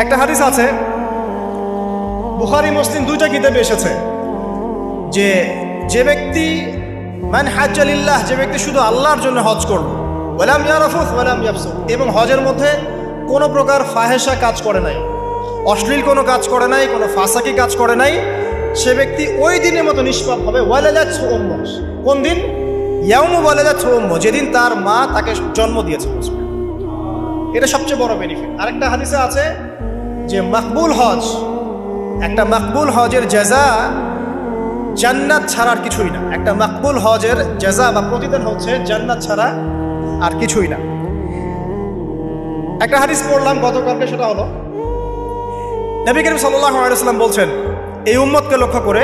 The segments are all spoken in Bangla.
একটা হাদিস আছে, বুখারী মুসলিম দুইটা কিতাবে এসেছে, যে ব্যক্তি মান হাজ্জা লিল্লাহ, যে ব্যক্তি শুধু আল্লাহর জন্য হজ করল, ওয়ালাম ইয়ারফুস ওয়ালাম ইয়াফসুক, এবং হজের মধ্যে কোনো প্রকার ফাহেসা কাজ করে নাই, অশ্লীল কোনো কাজ করে নাই, কোনো ফাসাকি কাজ করে নাই, সে ব্যক্তি ওই দিনের মতো নিষ্পাপ হবে। ওয়ালাদাতহু উম্মুহ, কোন দিন? ইয়াউমু ওয়ালাদাতহু উম্মুহ, যেদিন তার মা তাকে জন্ম দিয়েছে। এটা সবচেয়ে বড় বেনিফিট। আরেকটা হাদিসে আছে যে মাকবুল হজ, একটা মাকবুল হজের জাযা জান্নাত ছাড়া আর কিছুই না। একটা মাকবুল হজের জাযা বা প্রতিদান হচ্ছে জান্নাত ছাড়া আর কিছুই না। একটা হাদিস পড়লাম গতকালকে, সেটা হলো নবী করিম সাল্লাল্লাহু আলাইহি ওয়াসাল্লাম বলছেন এই উম্মতকে লক্ষ্য করে,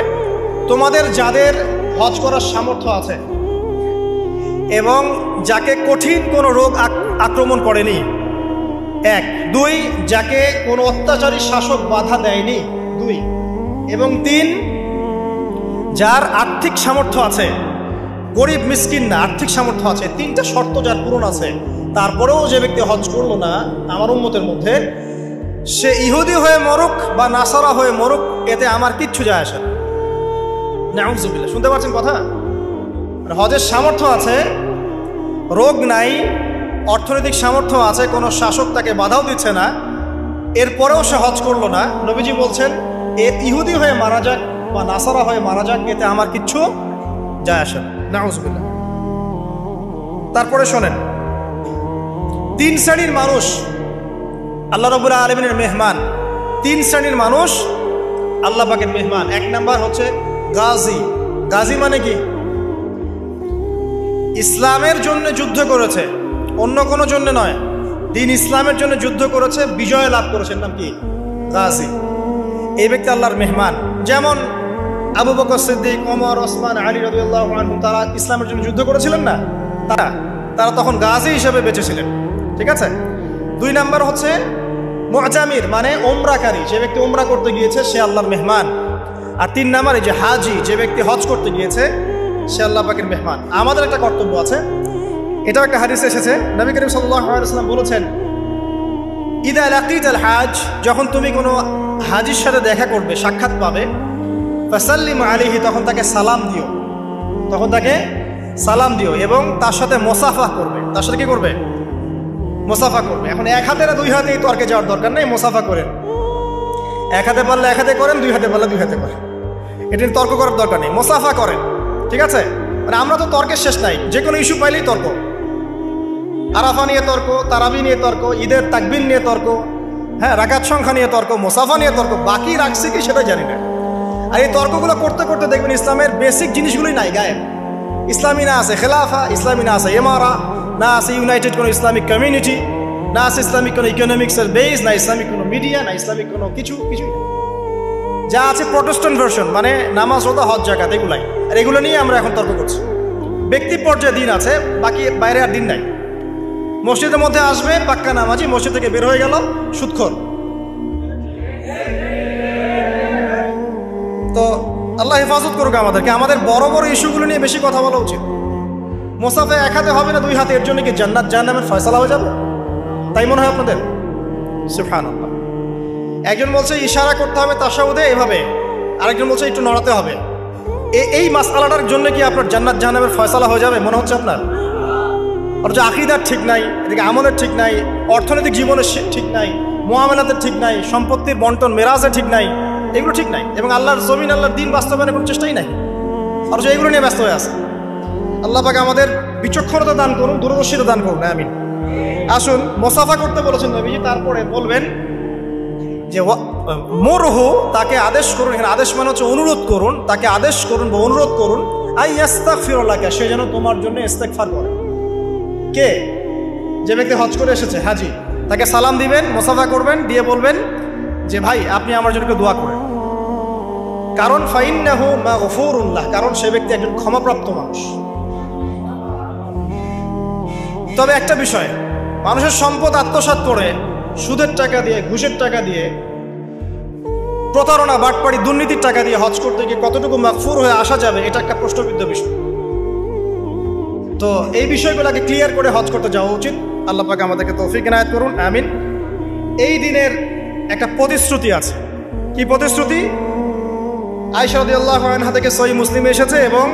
তোমাদের যাদের হজ করার সামর্থ্য আছে এবং যাকে কঠিন কোনো রোগ আক্রমণ করেনি, 1, 2, যাকে কোনো অত্যাচারী শাসক বাধা দেয়নি, 2, এবং 3, যার আর্থিক সামর্থ্য আছে, গরিব মিসকিন না, আর্থিক সামর্থ্য আছে, 3টা শর্ত যার পূরণ আছে, তারপরেও যে ব্যক্তি হজ করলো না আমার উম্মতের মধ্যে, সে ইহুদি হয়ে মরুক বা নাসারা হয়ে মরুক, এতে আমার কিচ্ছু যায় আসে না। নাউযুবিল্লাহ, শুনতে পাচ্ছেন কথা? হজের সামর্থ্য আছে, রোগ নাই, অর্থনৈতিক সামর্থ্য আছে, কোনো শাসক তাকে বাধাও দিচ্ছে না, এরপরেও সে হজ করলো না, নবীজি বলছেন এ ইহুদি হয়ে মারা যাক বা নাসারা হয়ে মারা যাক, এতে আমার কিচ্ছু যায় আসে না। নাউযুবিল্লাহ। তারপরে শোনেন, 3 শ্রেণীর মানুষ আল্লাহ রাব্বুল আলামিনের মেহমান। 3 শ্রেণীর মানুষ আল্লাহ পাকের মেহমান। 1 নাম্বার হচ্ছে গাজী। গাজী মানে কি? ইসলামের জন্য যুদ্ধ করেছে, অন্য কোনো জন্য নয়, দিন ইসলামের জন্য যুদ্ধ করেছে, বিজয় লাভ করেছেন, নাম কি? গাজী। এই ব্যক্তি আল্লাহর মেহমান। যেমন আবু বকর সিদ্দিক, ওমর, ওসমান, আলী রাদিয়াল্লাহু আনহুম, তারা ইসলামের জন্য যুদ্ধ করেছিলেন না, তারা তখন গাজী হিসেবে বেঁচেছিলেন। ঠিক আছে। 2 নাম্বার হচ্ছে মুআতামির, মানে ওমরাকারী, যে ব্যক্তি ওমরা করতে গিয়েছে সে আল্লাহর মেহমান। আর 3 নাম্বার এই যে হাজি, যে ব্যক্তি হজ করতে গিয়েছে সে আল্লাহ পাকের মেহমান। আমাদের একটা কর্তব্য আছে, এটাও একটা হাদিসে এসেছে, নবী করিম সাল্লাল্লাহু আলাইহি ওয়াসাল্লাম বলেছেন ইদা লাকিতাল হাজ, যখন তুমি কোনো হাজির সাথে দেখা করবে, সাক্ষাৎ পাবে, ফাসাল্লিম আলাইহি, তখন তাকে সালাম দিও, এবং তার সাথে মুসাফা করবে। তার সাথে কি করবে? মুসাফা করবে। এখন 1 হাতে না 2 হাতে তর্কে যাওয়ার দরকার নেই, মুসাফা করেন। 1 হাতে পারলে 1 হাতে করেন, 2 হাতে পারলে 2 হাতে করেন, এটা তর্ক করার দরকার নেই, মুসাফা করেন। ঠিক আছে। মানে আমরা তো তর্কের শেষ নাই, যে কোনো ইস্যু পাইলেই তর্ক। আরাফা নিয়ে তর্ক, তারাবি নিয়ে তর্ক, ঈদের তাকবীর নিয়ে তর্ক, হ্যাঁ, রাকাত সংখ্যা নিয়ে তর্ক, মুসাফা নিয়ে তর্ক, বাকি রাখছে কি সেটা জানি না। আর এই তর্কগুলো করতে করতে দেখবেন ইসলামের বেসিক জিনিসগুলোই নাই, গায়েব। ইসলামী না আছে খেলাফা, ইসলামী না আছে এমারা, না আছে ইউনাইটেড কোনো ইসলামিক কমিউনিটি, না আছে ইসলামিক কোনো ইকোনমিক্সের বেস, না ইসলামিক কোনো মিডিয়া, না ইসলামিক কোনো কিছুই যা আছে প্রটেস্ট্যান্ট ভার্সন, মানে নামাজ, রোজা, হজ, যাকাত, এগুলাই। আর এগুলো নিয়ে আমরা এখন তর্ক করছি। ব্যক্তি পর্যায়ে দিন আছে, বাকি বাইরে আর দিন নাই। মসজিদের মধ্যে আসবে পাক্কা নামাজি, মসজিদ থেকে বের হয়ে গেল সুদখোর। তো আল্লাহ হেফাজত করুক আমাদেরকে। আমাদের বড় বড় ইস্যুগুলো নিয়ে বেশি কথা বলা উচিত। মুসাফা 1 হাতে হবে না 2 হাতে, এর জন্য কি জান্নাত জাহান্নামের ফয়সালা হয়ে যাবে? তাই মনে হয় আপনাদের? সুবহানাল্লাহ। একজন বলছে ইশারা করতে হবে তাশাহুদে এভাবে, আরেকজন বলছে একটু নড়াতে হবে। এই মাসআলাটার জন্য কি আপনার জান্নাত জাহান্নামের ফয়সালা হয়ে যাবে মনে হচ্ছে আপনার? অথচ আকীদার ঠিক নাই, এদিকে আমলের ঠিক নাই, অর্থনৈতিক জীবনের ঠিক নাই, মুআমালাতের ঠিক নাই, সম্পত্তির বন্টন মেরাজের ঠিক নাই, এগুলো ঠিক নাই, এবং আল্লাহর জমিন, আল্লাহর দ্বীন বাস্তবায়নের কোনো চেষ্টাই নাই, অথচ এগুলো নিয়ে ব্যস্ত হয়ে আছে। আল্লাহ পাক আমাদের বিচক্ষণতা দান করুন, দূরদর্শিতা দান করুন, আমিন। আসুন, মুসাফা করতে বলেছেন নবীজি, তারপরে বলবেন যে মুরহু, তাকে আদেশ করুন। এখানে আদেশ মানে হচ্ছে অনুরোধ করুন, তাকে আদেশ করুন বা অনুরোধ করুন, আই ইস্তাগফিরুল্লাহ, সে যেন তোমার জন্য ইস্তেগফার করে। কে? যে ব্যক্তি হজ করে এসেছে, হাজি, তাকে সালাম দিবেন, মুসাফা করবেন, দিয়ে বলবেন যে ভাই আপনি আমার জন্য দোয়া করেন। কারণ ফাইন্নাহু মাগফুরুন লাহ, কারণ সে ব্যক্তি একজন ক্ষমাপ্রাপ্ত মানুষ। তবে একটা বিষয়, মানুষের সম্পদ আত্মসাৎ করে সুদের টাকা দিয়ে, ঘুষের টাকা দিয়ে, প্রতারণা, বাটপাড়ি, দুর্নীতির টাকা দিয়ে হজ করতে গিয়ে কতটুকু মাগফুর হয়ে আসা যাবে, এটা একটা প্রশ্নবিদ্ধ বিষয়। তো এই বিষয়গুলোকে ক্লিয়ার করে হজ করতে যাওয়া উচিত। আল্লাহ পাক আমাদেরকে তৌফিক ইনায়াত করুন, আমিন। এই দিনের একটা প্রতিশ্রুতি আছে। কি প্রতিশ্রুতি? আয়েশা রাদিয়াল্লাহু আনহা থেকে সহিহ মুসলিমে এসেছে এবং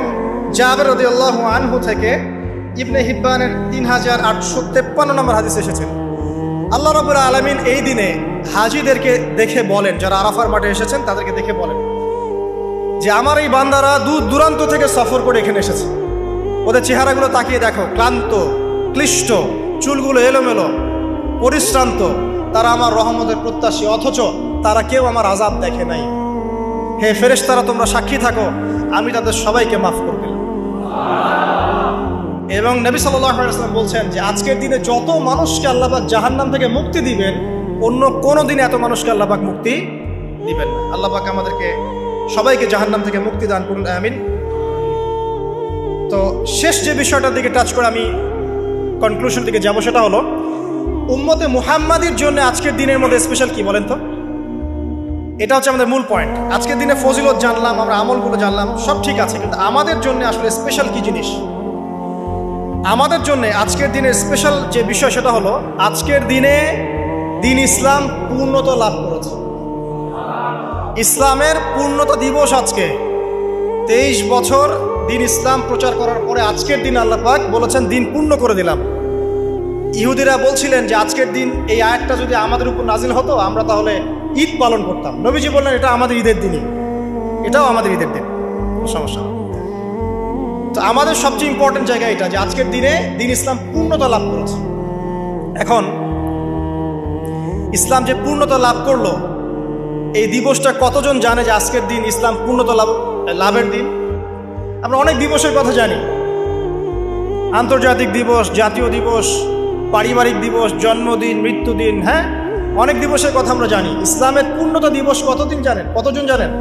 জাবের রাদিয়াল্লাহু আনহু থেকে ইবনে হিব্বানের 3853 নম্বর হাদিসে এসেছে। আল্লাহ রাব্বুল আলামিন এই দিনে হাজীদেরকে দেখে বলেন, যারা আরাফার মাঠে এসেছেন তাদেরকে দেখে বলেন যে আমার এই বান্দারা দূর দূরান্ত থেকে সফর করে এখানে এসেছে, ওদের চেহারাগুলো তাকিয়ে দেখো, ক্লান্ত, ক্লিষ্ট, চুলগুলো এলোমেলো, পরিশ্রান্ত, তারা আমার রহমতের প্রত্যাশী, অথচ তারা কেউ আমার আযাব দেখে নাই। হে ফেরেশতারা, তোমরা সাক্ষী থাকো, আমি তাদের সবাইকে মাফ করে দিলাম। এবং নবী সাল্লাল্লাহু আলাইহি ওয়াসাল্লাম বলছেন যে আজকের দিনে যত মানুষকে আল্লাহ পাক জাহান্নাম থেকে মুক্তি দিবেন, অন্য কোনো দিনে এত মানুষকে আল্লাহ পাক মুক্তি দিবেন না। আল্লাহ পাক আমাদেরকে সবাইকে জাহান্নাম থেকে মুক্তি দান করুন, আমিন। তো শেষ যে বিষয়টার দিকে টাচ করে আমি কনক্লুশন দিকে যাব, সেটা হলো উম্মতে মুহাম্মাদির জন্য আজকের দিনের মধ্যে স্পেশাল কি বলেন তো? এটা হচ্ছে আমাদের মূল পয়েন্ট। আজকের দিনে ফজিলত জানলাম, আমরা আমলগুলো জানলাম, সব ঠিক আছে, কিন্তু আমাদের জন্য আসলে স্পেশাল কি জিনিস? আমাদের জন্য আজকের দিনের স্পেশাল যে বিষয় সেটা হলো আজকের দিনে দিন ইসলাম পূর্ণতা লাভ করেছে। ইসলামের পূর্ণতা দিবস আজকে। 23 বছর দিন ইসলাম প্রচার করার পরে আজকের দিন আল্লাহ পাক বলেছেন দিন পূর্ণ করে দিলাম। ইহুদিরা বলছিলেন যে আজকের দিন এই আয়াতটা যদি আমাদের উপর নাজিল হতো আমরা তাহলে ঈদ পালন করতাম। নবীজি বললেন এটা আমাদের ঈদের দিনই, এটাও আমাদের ঈদের দিন, সমস্যা। তো আমাদের সবচেয়ে ইম্পর্টেন্ট জায়গা এটা যে আজকের দিনে দিন ইসলাম পূর্ণতা লাভ করেছে। এখন ইসলাম যে পূর্ণতা লাভ করলো, এই দিবসটা কতজন জানে যে আজকের দিন ইসলাম পূর্ণতা লাভের দিন? আমরা অনেক দিবসের কথা জানি, আন্তর্জাতিক দিবস, জাতীয় দিবস, পারিবারিক দিবস, জন্মদিন, মৃত্যুদিন, হ্যাঁ অনেক দিবসের কথা আমরা জানি। ইসলামের পূর্ণতা দিবস কতদিন জানেন? কতজন জানেন?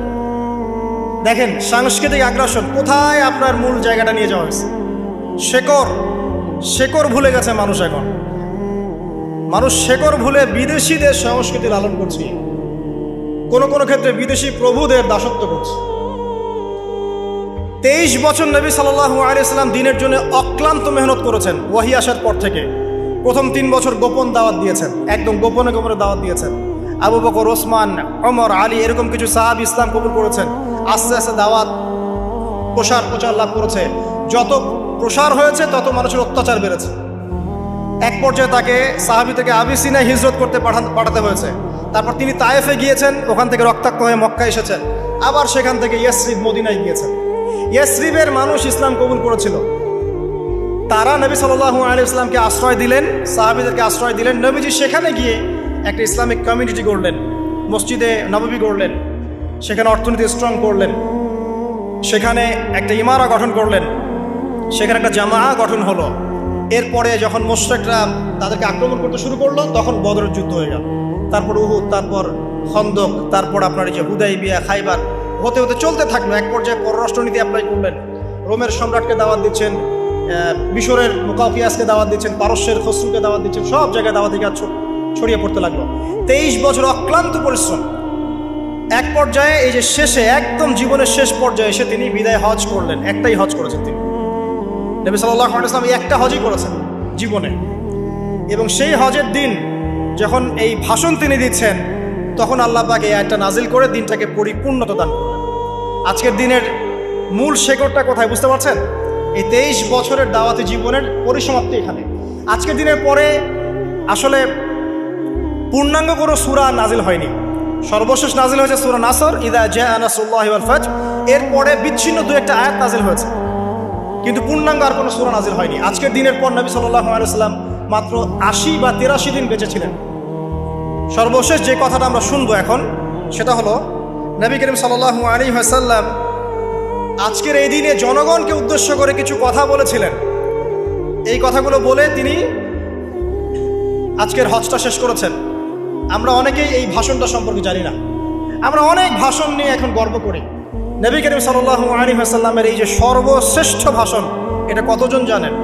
দেখেন সাংস্কৃতিক আগ্রাসন কোথায় আপনার মূল জায়গাটা নিয়ে যাওয়া হয়েছে। শেকড় ভুলে গেছে মানুষ। এখন মানুষ শেকড় ভুলে বিদেশিদের সংস্কৃতি লালন করছে, কোনো কোনো ক্ষেত্রে বিদেশি প্রভুদের দাসত্ব করছে। 23 বছর নবী সাল্লাল্লাহু আলাইহি ওয়াসাল্লাম দিনের জন্য অক্লান্ত মেহনত করেছেন। ওয়াহি আসার পর থেকে প্রথম 3 বছর গোপন দাওয়াত দিয়েছেন, একদম গোপনে গোপনে দাওয়াত দিয়েছেন। আবু বকর, ওসমান, ওমর, আলী এরকম কিছু সাহাবী ইসলাম কবুল করেছেন। আস্তে আস্তে দাওয়াত প্রচার লাভ করেছে। যত প্রসার হয়েছে তত মানুষের অত্যাচার বেড়েছে। এক পর্যায়ে তাকে সাহাবী থেকে আবিসিনায় হিজরত করতে পাঠাতে হয়েছে। তারপর তিনি তায়েফে গিয়েছেন, ওখান থেকে রক্তাক্ত হয়ে মক্কা এসেছেন। আবার সেখান থেকে ইয়াসরিব, মদিনায় গিয়েছেন। ইয়াসরিবের মানুষ ইসলাম কবুল করেছিল। তারা নবী সাল্লাল্লাহু আলাইহি ওয়াসাল্লামকে আশ্রয় দিলেন, সাহাবীদেরকে আশ্রয় দিলেন। নবীজি সেখানে গিয়ে একটা ইসলামিক কমিউনিটি গড়লেন, মসজিদে নববী গড়লেন, সেখানে অর্থনীতি স্ট্রং করলেন, সেখানে একটা ইমারা গঠন করলেন, সেখানে একটা জামা গঠন হলো। এরপরে যখন মুশরিকরা তাদেরকে আক্রমণ করতে শুরু করলো তখন বদরের যুদ্ধ হয়ে গেল, তারপর উহুদ, তারপর খন্দক, তারপর আপনার এই যে হুদাইবিয়া, খাইবার, হতে হতে চলতে থাকলো। এক পর্যায়ে পররাষ্ট্রনীতি অ্যাপ্লাই করলেন, রোমের সম্রাটকে দাওয়াত দিচ্ছেন, মিশরের মুকাউকিয়াসকে দাওয়াত দিচ্ছেন, পারস্যের খসরুকে দাওয়াত দিচ্ছেন, সব জায়গায় দাওয়াতি কাজ ছড়িয়ে পড়তে লাগলো। 23 বছর অক্লান্ত পরিশ্রম। এক পর্যায়ে এই যে শেষে একদম জীবনের শেষ পর্যায়ে এসে তিনি বিদায় হজ করলেন। একটাই হজ করেছেন তিনি, নবী সাল্লাল্লাহু আলাইহি ওয়াসাল্লাম একটা হজই করেছেন জীবনে। এবং সেই হজের দিন যখন এই ভাষণ তিনি দিচ্ছেন তখন আল্লাহ পাক এই আয়াতটা নাজিল করে দিনটাকে পরিপূর্ণতা দান করলেন। আজকের দিনের মূল শেকড়টা কোথায় বুঝতে পারছেন? এই 23 বছরের দাওয়াতি জীবনের পরিসমাপ্তি এখানে। আজকের দিনের পরে আসলে পূর্ণাঙ্গ কোনো সূরা নাজিল হয়নি। সর্বশেষ নাজিল হয়েছে সূরা নাসর, ইযা জাআ নাসরুল্লাহি ওয়াল ফাজর। এরপরে বিচ্ছিন্ন দু একটা আয়াত নাজিল হয়েছে, কিন্তু পূর্ণাঙ্গ আর কোনো সূরা নাজিল হয়নি। আজকের দিনের পর নবী সাল্লাল্লাহু আলাইহি ওয়াসাল্লাম মাত্র 80 বা 83 দিন বেঁচে ছিলেন। সর্বশেষ যে কথাটা আমরা শুনবো এখন সেটা হলো নবী করিম সাল্লাল্লাহু আলাইহি ওয়াসাল্লাম আজকের এই দিনে জনগণকে উদ্দেশ্য করে কিছু কথা বলেছিলেন। এই কথাগুলো বলে তিনি আজকের হজটা শেষ করেছেন। আমরা অনেকেই এই ভাষণটা সম্পর্কে জানি না। আমরা অনেক ভাষণ নিয়ে এখন গর্ব করি। নবী করিম সাল্লাল্লাহু আলাইহি ওয়াসাল্লামের এই যে সর্বশ্রেষ্ঠ ভাষণ, এটা কতজন জানেন?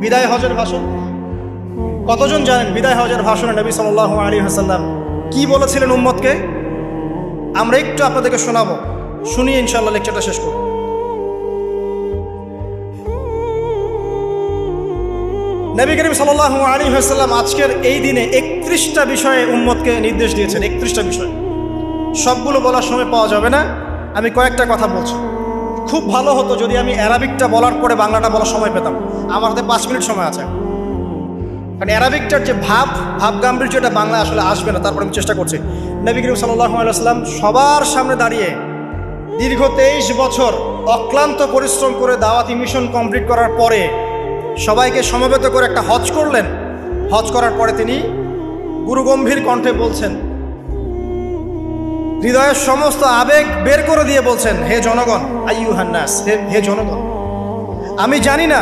বিদায় হজের ভাষণ। কতজন জানেন বিদায় হজের ভাষণে নবী সাল্লাল্লাহু আলাইহি ওয়াসাল্লাম কি বলেছিলেন উম্মতকে? আমরা একটু আপনাদেরকে শোনাবো, শুনিয়ে ইনশাআল্লাহ লেকচারটা শেষ করব। নবী করিম সাল্লাল্লাহু আলাইহি ওয়াসাল্লাম আজকের এই দিনে 31টা বিষয়ে উম্মতকে নির্দেশ দিয়েছেন। 31টা বিষয়, সবগুলো বলার সময় পাওয়া যাবে না, আমি কয়েকটা কথা বলছি। খুব ভালো হতো যদি আমি অ্যারাবিকটা বলার পরে বাংলাটা বলার সময় পেতাম। আমার হাতে 5 মিনিট সময় আছে, কারণ অ্যারাবিকটার যে ভাব গাম্ভীর্যটা বাংলা আসলে আসবে না। তারপরে আমি চেষ্টা করছি। নবী করিম সাল্লাল্লাহু আলাইহি ওয়াসাল্লাম সবার সামনে দাঁড়িয়ে দীর্ঘ 23 বছর অক্লান্ত পরিশ্রম করে দাওয়াতি মিশন কমপ্লিট করার পরে সবাইকে সমবেত করে একটা হজ করলেন। হজ করার পরে তিনি গুরুগম্ভীর কণ্ঠে বলছেন, হৃদয়ের সমস্ত আবেগ বের করে দিয়ে বলছেন, হে জনগণ, আইয়ুহান নাস, হে জনগণ, আমি জানি না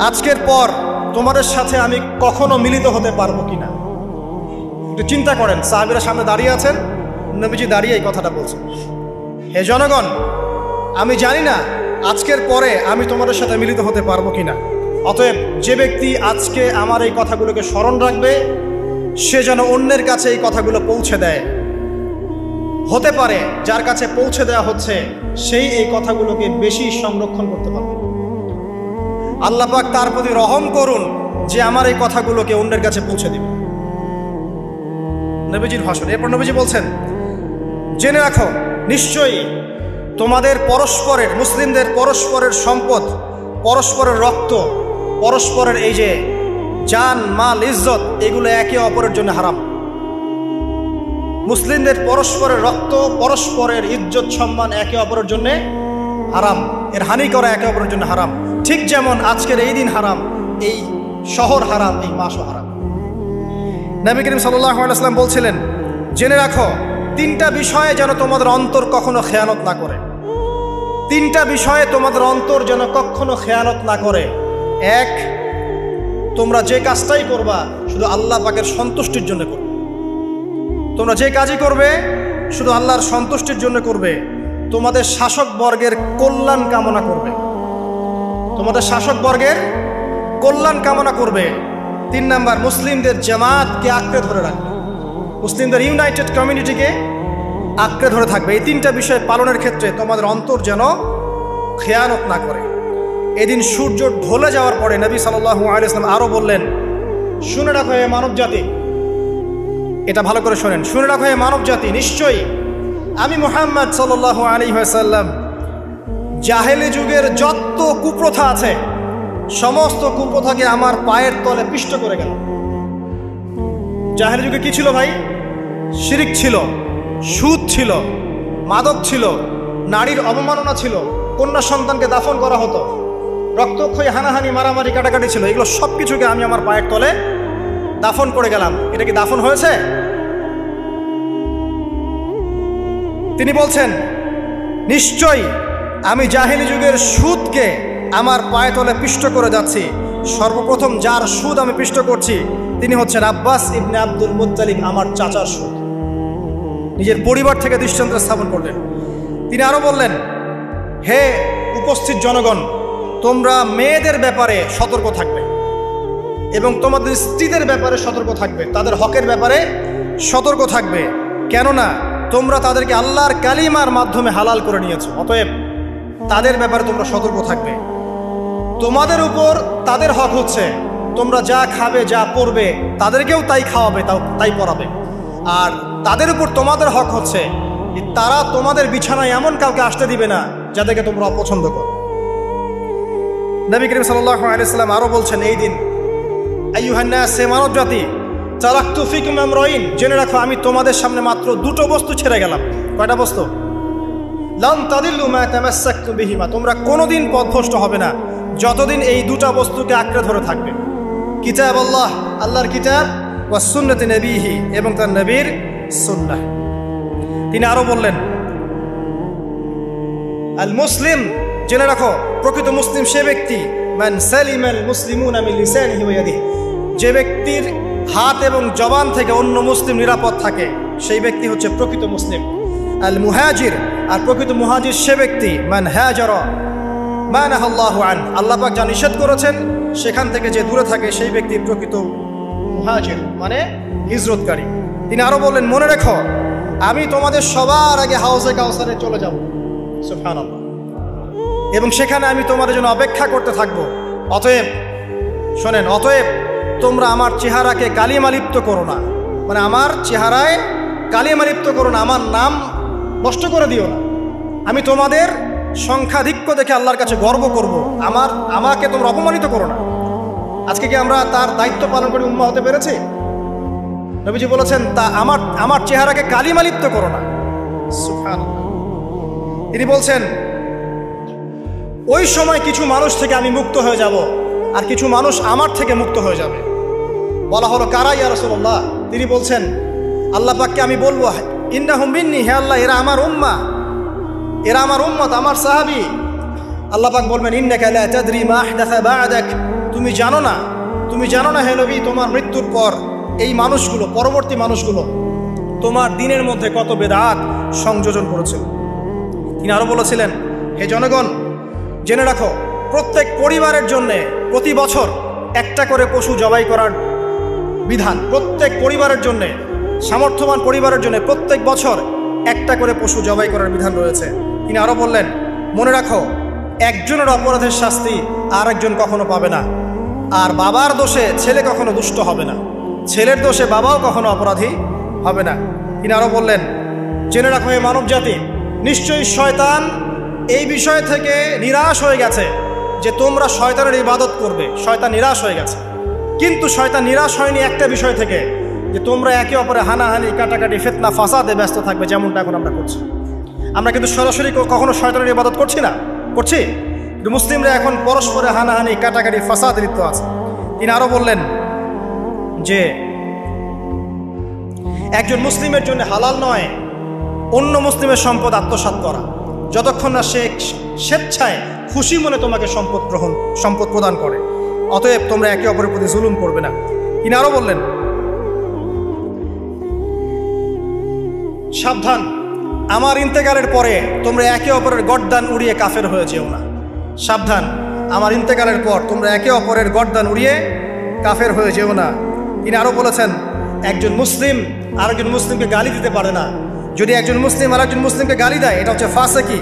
আজকের পর তোমাদের সাথে আমি কখনো মিলিত হতে পারবো কিনা। একটু চিন্তা করেন, সাহাবীরা সামনে দাঁড়িয়ে আছেন, নবীজি দাঁড়িয়ে এই কথাটা বলছেন, হে জনগণ, আমি জানি না আজকের পরে আমি তোমাদের সাথে মিলিত হতে পারবো কিনা। অতএব যে ব্যক্তি আজকে আমার এই কথাগুলোকে স্মরণ রাখবে সে যেন অন্যের কাছে এই কথাগুলো পৌঁছে দেয়। হতে পারে যার কাছে পৌঁছে দেওয়া হচ্ছে সেই এই কথাগুলোকে বেশি সংরক্ষণ করতে পারবে। আল্লাহ পাক তার প্রতি রহম করুন যে আমার এই কথাগুলোকে অন্যের কাছে পৌঁছে দিবে। নবীজির ভাষণ। এরপর নবীজি বলছেন, জেনে রাখো নিশ্চয়ই তোমাদের পরস্পরের, মুসলিমদের পরস্পরের সম্পদ, পরস্পরের রক্ত, পরস্পরের এই যে জান, মাল, ইজ্জত, এগুলো একে অপরের জন্য হারাম। মুসলিমদের পরস্পরের রক্ত, পরস্পরের ইজ্জত, সম্মান একে অপরের জন্য হারাম। এর হানি করা একে অপরের জন্য হারাম। ঠিক যেমন আজকের এই দিন হারাম, এই শহর হারাম, এই মাসও হারাম। নবী করিম সাল্লাল্লাহু আলাইহি ওয়াসাল্লাম বলছিলেন, জেনে রাখো 3টা বিষয়ে যেন তোমাদের অন্তর কখনো খেয়ানত না করে। 3টা বিষয়ে তোমাদের অন্তর যেন কখনো খেয়ানত না করে। 1, তোমরা যে কাজটাই করবা শুধু আল্লাহ পাকের সন্তুষ্টির জন্য করবে। তোমরা যে কাজই করবে শুধু আল্লাহর সন্তুষ্টির জন্য করবে। তোমাদের শাসক বর্গের কল্যাণ কামনা করবে। তোমাদের শাসক বর্গের কল্যাণ কামনা করবে। 3 নাম্বার, মুসলিমদের জামাতকে আঁকড়ে ধরে রাখবে। মুসলিমদের ইউনাইটেড কমিউনিটিকে আঁকড়ে ধরে থাকবে। এই 3টা বিষয় পালনের ক্ষেত্রে তোমাদের অন্তর যেন খেয়ানত না করে। এদিন সূর্য ঢলে যাওয়ার পরে নবী সাল্লাল্লাহু আলাইহি ওয়াসাল্লাম আরো বললেন, শুনে রাখো হে মানব জাতি, এটা ভালো করে শোনেন, শুনে রাখো হে মানব জাতি, নিশ্চয়ই আমি মুহাম্মদ সাল্লাল্লাহু আলাইহি ওয়াসাল্লাম জাহেলি যুগের যত কুপ্রথা আছে সমস্ত কুপ্রথাকে আমার পায়ের তলে পিষ্ট করে গেল। জাহেলি যুগে কি ছিল ভাই? শিরিক ছিল, সুদ ছিল, মাদক ছিল, নারীর অবমাননা ছিল, কন্যা সন্তানকে দাফন করা হতো, রক্তক্ষয়ী, হানাহানি, মারামারি, কাটাকাটি ছিল। এগুলো সব কিছুকে আমি আমার পায়ের তলে দাফন করে গেলাম। এটা কি দাফন হয়েছে? তিনি বলছেন, নিশ্চয়ই আমি জাহেলি যুগের সুদকে আমার পায়ে তলে পিষ্ট করে যাচ্ছি। সর্বপ্রথম যার সুদ আমি পিষ্ট করছি তিনি হচ্ছেন আব্বাস ইবনে আব্দুল মুত্তালিব, আমার চাচার সুদ। নিজের পরিবার থেকে দৃষ্টান্ত স্থাপন করলেন। তিনি আরো বললেন, হে উপস্থিত জনগণ, তোমরা মেয়েদের ব্যাপারে সতর্ক থাকবে এবং তোমাদের স্ত্রীদের ব্যাপারে সতর্ক থাকবে, তাদের হকের ব্যাপারে সতর্ক থাকবে, কেননা তোমরা তাদেরকে আল্লাহর কালিমার মাধ্যমে হালাল করে নিয়েছো। অতএব তাদের ব্যাপারে তোমরা সতর্ক থাকবে। তোমাদের উপর তাদের হক হচ্ছে তোমরা যা খাবে, যা পরবে, তাদেরকেও তাই খাওয়াবে, তাই পরাবে। আর তাদের উপর তোমাদের হক হচ্ছে তারা তোমাদের বিছানায় এমন কাউকে আসতে দিবে না যাদেরকে তোমরা অপছন্দ করো। নবী করিম সাল্লাল্লাহু আলাইহি ওয়াসাল্লাম আরো বলছেন, এই দিন, আইয়ুহান নাস, হে মানব জাতি, তারাকতু ফিকুম আমরাইন, জেনে রাখো আমি তোমাদের সামনে মাত্র 2টো বস্তু ছেড়ে গেলাম। কয়টা বস্তু? লান তাদিল্লু মা তামাসসাকতুম বিহিমা, তোমরা কোনোদিন পথভ্রষ্ট হবে না যতদিন এই 2টা বস্তুকে আঁকড়ে ধরে থাকবে। কিতাব আল্লাহ, আল্লাহর কিতাব, ওয়া সুন্নতি নবীহি, এবং তার নবীর সুন্নাহ। তিনি আরো বললেন, আল মুসলিম, জেনে রাখো প্রকৃত মুসলিম সে ব্যক্তি, মান সালিমাল মুসলিমুনা মিন লিসানিহি ওয়া ইয়াদিহি, যে ব্যক্তির হাত এবং জবান থেকে অন্য মুসলিম নিরাপদ থাকে সেই ব্যক্তি হচ্ছে প্রকৃত মুসলিম। আল মুহাজির, আর প্রকৃত মুহাজির সে ব্যক্তি, মান হাজারা মা নাহাল্লাহু আন, আল্লাহ পাক যা নিষেধ করেছেন সেখান থেকে যে দূরে থাকে সেই ব্যক্তি প্রকৃত মুহাজির, মানে হিজরতকারী। তিনি আরো বললেন, মনে রেখো আমি তোমাদের সবার আগে হাউজে কাউসারে চলে যাব, সুবহানাল্লাহ, এবং সেখানে আমি তোমাদের জন্য অপেক্ষা করতে থাকবো। অতএব শোনেন, অতএব তোমরা আমার চেহারাকে কালিমালিপ্ত করো না, মানে আমার চেহারায় কালিমালিপ্ত করো না, আমার নাম নষ্ট করে দিও না। আমি তোমাদের সংখ্যাধিক্য দেখে আল্লাহর কাছে গর্ব করব, আমাকে তোমরা অপমানিত করো না। আজকে কি আমরা তার দায়িত্ব পালন করে উম্মাহ হতে পেরেছি? নবীজি বলেছেন, তা আমার চেহারাকে কালিমালিপ্ত করো না। সুবহানাল্লাহ। তিনি বলছেন, ওই সময় কিছু মানুষ থেকে আমি মুক্ত হয়ে যাব, আর কিছু মানুষ আমার থেকে মুক্ত হয়ে যাবে। বলা হলো, কারা ইয়া রাসূলুল্লাহ? তিনি বলছেন, আল্লাহ পাককে আমি বলবো, ইন্নাহুম মিন্নি, হে আল্লাহ এরা আমার উম্মাহ, এরা আমার উম্মত, আমার সাহাবী। আল্লাহ পাক বলবেন, ইন্নাকা লা তাদরি মা আহদাসা বা'দাক, তুমি জানো না হে নবী, তোমার মৃত্যুর পর এই মানুষগুলো, পরবর্তী মানুষগুলো তোমার দিনের মধ্যে কত বেদাত সংযোজন করেছে। তিনি আরো বলেছিলেন, হে জনগণ জেনে রাখো, প্রত্যেক পরিবারের জন্যে প্রতি বছর একটা করে পশু জবাই করার বিধান, প্রত্যেক পরিবারের জন্যে, সামর্থ্যবান পরিবারের জন্য প্রত্যেক বছর একটা করে পশু জবাই করার বিধান রয়েছে। তিনি আরো বললেন, মনে রাখো, একজনের অপরাধের শাস্তি আর একজন কখনো পাবে না, আর বাবার দোষে ছেলে কখনো দুষ্ট হবে না, ছেলের দোষে বাবাও কখনো অপরাধী হবে না। তিনি আরো বললেন, জেনে রাখো হে মানব জাতি, নিশ্চয়ই শয়তান এই বিষয় থেকে নিরাশ হয়ে গেছে যে তোমরা শয়তানের ইবাদত করবে। শয়তান নিরাশ হয়ে গেছে, কিন্তু শয়তান নিরাশ হয়নি একটা বিষয় থেকে, যে তোমরা একে অপরে হানাহানি, কাটাকাটি, ফিতনা, ফাসাদে ব্যস্ত থাকবে, যেমনটা এখন আমরা করছি। আমরা কিন্তু সরাসরি কখনো শয়তানের ইবাদত করছি না, করছি, কিন্তু মুসলিমরা এখন পরস্পরে হানাহানি, কাটাকাটি, ফাসাদে লিপ্ত আছে। তিনি আরো বললেন যে একজন মুসলিমের জন্য হালাল নয় অন্য মুসলিমের সম্পদ আত্মসাৎ করা, যতক্ষণ না সে স্বেচ্ছায় খুশি মনে তোমাকে সম্পদ প্রদান করে। অতএব তোমরা একে অপরের প্রতি জুলুম করবে না। তিনি আরো বললেন, সাবধান, আমার ইন্তেকালের পরে তোমরা একে অপরের গর্দান উড়িয়ে কাফের হয়ে যেও না। সাবধান, আমার ইন্তেকালের পর তোমরা একে অপরের গর্দান উড়িয়ে কাফের হয়ে যেও না। তিনি আরো বলেছেন, একজন মুসলিম আরেকজন মুসলিমকে গালি দিতে পারে না। যদি একজন মুসলিম আরেকজন মুসলিমকে গালি দেয়, এটা হচ্ছে ফাসিকি,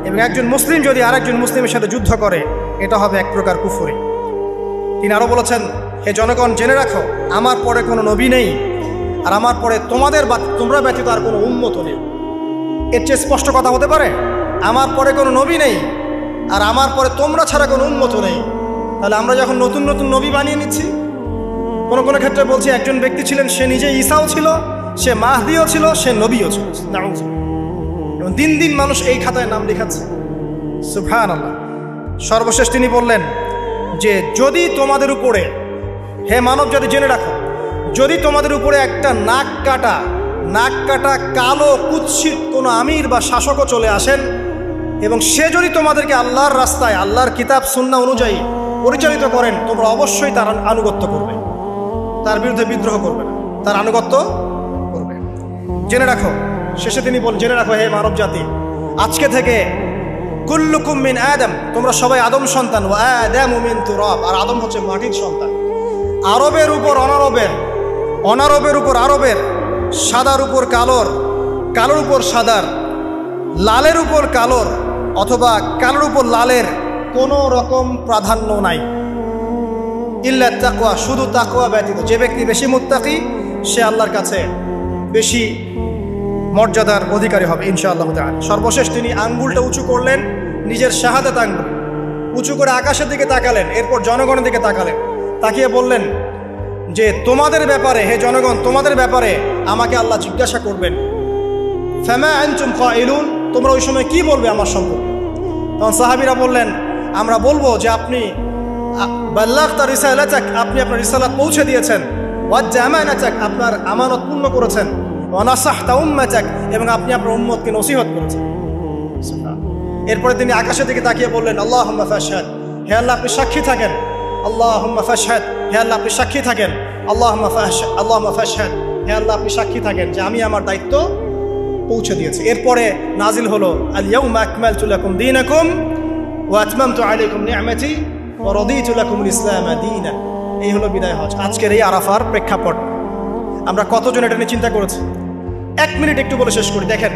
এবং একজন মুসলিম যদি আরেকজন মুসলিমের সাথে যুদ্ধ করে, এটা হবে এক প্রকার কুফরি। তিনি আরো বলেছেন, হে জনগণ জেনে রাখো, আমার পরে কোনো নবী নেই, আর আমার পরে তোমরা ব্যতীত আর কোনো উম্মত নেই। এর চেয়ে স্পষ্ট কথা হতে পারে? আমার পরে কোনো নবী নেই, আর আমার পরে তোমরা ছাড়া কোনো উম্মত নেই। তাহলে আমরা যখন নতুন নতুন নবী বানিয়ে নিচ্ছি, কোনো কোনো ক্ষেত্রে বলছি একজন ব্যক্তি ছিলেন, সে নিজে ঈসাও ছিল, সে মাহদিও ছিল, সে নবীও ছিল। এবং দিন দিন মানুষ এই খাতায় নাম লেখাচ্ছে। সুবহানাল্লাহ। সর্বশেষ তিনি বললেন যে, যদি তোমাদের উপরে, হে মানব জাতি জেনে রাখো, যদি তোমাদের উপরে একটা নাক কাটা কালো কুৎসিত কোনো আমির বা শাসকও চলে আসেন, এবং সে যদি তোমাদেরকে আল্লাহর রাস্তায়, আল্লাহর কিতাব সুন্নাহ অনুযায়ী পরিচালিত করেন, তোমরা অবশ্যই তার আনুগত্য করবে, তার বিরুদ্ধে বিদ্রোহ করবে না, তার আনুগত্য করবে। জেনে রাখো, শেষে তিনি বলেন, জেনে রাখো হে মানব জাতি, আজকে থেকে কুল্লুকুম মিন আদম, তোমরা সবাই আদম সন্তান, ওয়া আদামু মিন তুরাব, আর আদম হচ্ছে মাটির সন্তান। আরবের উপর অনারবের, অনারবের উপর আরবের, সাদার উপর কালোর, কালোর উপর সাদার, লালের উপর কালোর, অথবা কালোর উপর লালের কোনো রকম প্রাধান্য নাই। ইল্লা তাকওয়া, শুধু তাকওয়া ব্যতীত। যে ব্যক্তি বেশি মুত্তাকি, সে আল্লাহর কাছে বেশি মর্যাদার অধিকারী হবে ইনশাআল্লাহ তাআলা। সর্বশেষ তিনি আঙ্গুলটা উঁচু করলেন, নিজের শাহাদাত আঙ্গুল উঁচু করে আকাশের দিকে তাকালেন, এরপর জনগণের দিকে তাকালেন, তাকিয়ে বললেন যে, তোমাদের ব্যাপারে, হে জনগণ, তোমাদের ব্যাপারে আমাকে আল্লাহ জিজ্ঞাসা করবেন। ফামা আনতুম কাইলুন, তোমরা ওই সময় কি বলবে আমার সম্পর্কে? তখন সাহাবীরা বললেন, আমরা বলবো যে আপনি বাল্লাগতা রিসালাতাক, আপনি আপনার রিসালাত পৌঁছে দিয়েছেন, ওয়াজ্জা আমানাতাক, আপনার আমানত পূর্ণ করেছেন, ওয়া নাসাহতা উম্মাতাক, এবং আপনি আপনার উম্মতকে নসিহত করেছেন। এরপরে তিনি আকাশের দিকে তাকিয়ে বললেন, আল্লাহুম্মা ফাশহাদ, হে আল্লাহ আপনি সাক্ষী থাকেন। আল্লাহুম্মা ফাশহাদ, হে আল্লাহ আপনি সাক্ষী থাকেন। আল্লাহুম্মা ফাশহাদ, হে আল্লাহ আপনি সাক্ষী থাকেন যে আমি আমার দায়িত্ব পৌঁছে দিয়েছি। এরপরে নাজিল হলো, আল ইয়াউমা আকমালতু লাকুম দীনাকুম ওয়া আতমামতু আলাইকুম নি'মাতি ওয়া রাদিতু লাকুমুল ইসলামা দীনা। এই হলো বিদায় হজ, আজকের এই আরাফার প্রেক্ষাপট। আমরা কতজন এটা নিয়ে চিন্তা করেছি? 1 মিনিট একটু বলে শেষ করি। দেখেন,